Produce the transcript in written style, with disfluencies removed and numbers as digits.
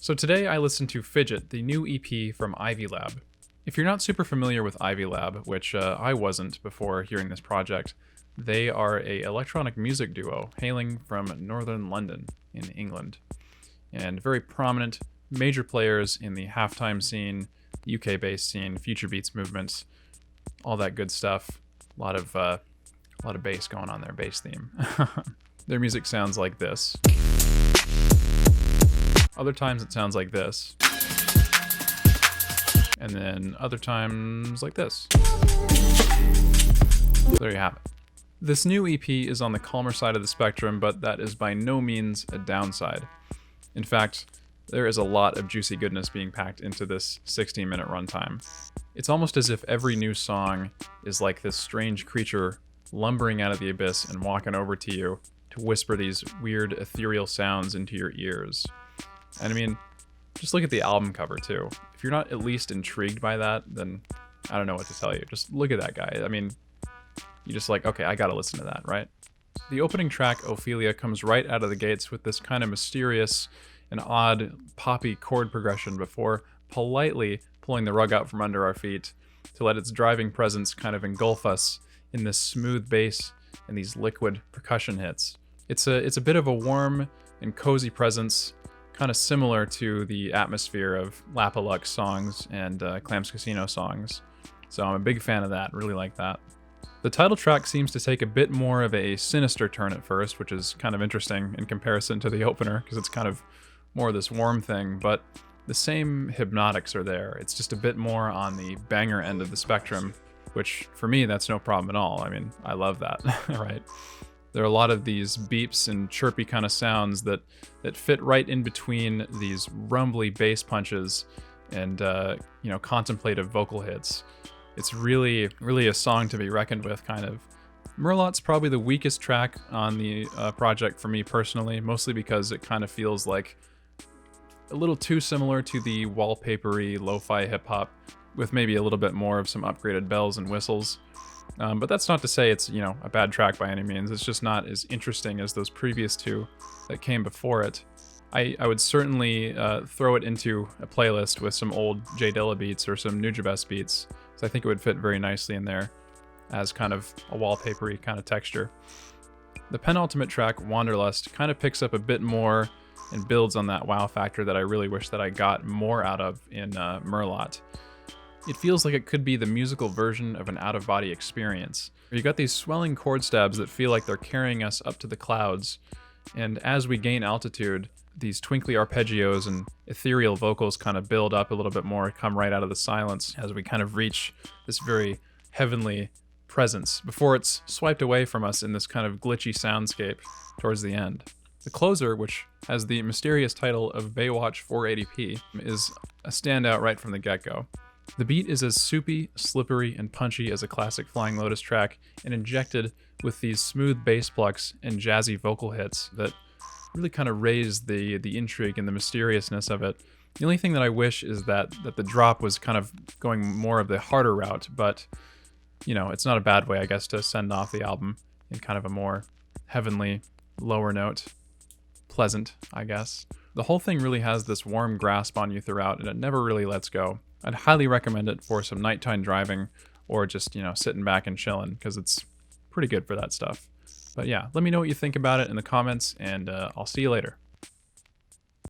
So today I listened to Fidget, the new EP from Ivy Lab. If you're not super familiar with Ivy Lab, which I wasn't before hearing this project, they are a electronic music duo hailing from northern London in England, and very prominent major players in the halftime scene, UK-based scene, future beats movements, all that good stuff. A lot of bass going on there, bass theme. Their music sounds like this. Other times it sounds like this. And then other times like this. There you have it. This new EP is on the calmer side of the spectrum, but that is by no means a downside. In fact, there is a lot of juicy goodness being packed into this 16-minute runtime. It's almost as if every new song is like this strange creature lumbering out of the abyss and walking over to you to whisper these weird ethereal sounds into your ears. And I mean, just look at the album cover too. If you're not at least intrigued by that, then I don't know what to tell you. Just look at that guy. I mean, you're just like, okay, I gotta listen to that, right? The opening track, Ophelia, comes right out of the gates with this kind of mysterious and odd poppy chord progression before politely pulling the rug out from under our feet to let its driving presence kind of engulf us in this smooth bass and these liquid percussion hits. It's a bit of a warm and cozy presence, kind of similar to the atmosphere of Lapalux songs and Clams Casino songs. So I'm a big fan of that, really like that. The title track seems to take a bit more of a sinister turn at first, which is kind of interesting in comparison to the opener, because it's kind of more of this warm thing, but the same hypnotics are there. It's just a bit more on the banger end of the spectrum, which for me, that's no problem at all. I mean, I love that, right? There are a lot of these beeps and chirpy kind of sounds that fit right in between these rumbly bass punches and contemplative vocal hits. It's really, really a song to be reckoned with, kind of. Merlot's probably the weakest track on the project for me personally, mostly because it kind of feels like a little too similar to the wallpapery lo-fi hip-hop, with maybe a little bit more of some upgraded bells and whistles. But that's not to say it's, a bad track by any means. It's just not as interesting as those previous two that came before it. I would certainly throw it into a playlist with some old J Dilla beats or some Nujabes beats, so I think it would fit very nicely in there as kind of a wallpapery kind of texture. The penultimate track, Wanderlust, kind of picks up a bit more and builds on that wow factor that I really wish that I got more out of in Merlot. It feels like it could be the musical version of an out-of-body experience. You got these swelling chord stabs that feel like they're carrying us up to the clouds, and as we gain altitude, these twinkly arpeggios and ethereal vocals kind of build up a little bit more, come right out of the silence as we kind of reach this very heavenly presence before it's swiped away from us in this kind of glitchy soundscape towards the end. The closer, which has the mysterious title of Baywatch 480p, is a standout right from the get-go. The beat is as soupy, slippery, and punchy as a classic Flying Lotus track, and injected with these smooth bass plucks and jazzy vocal hits that really kind of raise the intrigue and the mysteriousness of it. The only thing that I wish is that the drop was kind of going more of the harder route, but, it's not a bad way, I guess, to send off the album in kind of a more heavenly, lower note. Pleasant, I guess. The whole thing really has this warm grasp on you throughout, and it never really lets go. I'd highly recommend it for some nighttime driving or just, sitting back and chilling, because it's pretty good for that stuff. But yeah, let me know what you think about it in the comments, and I'll see you later.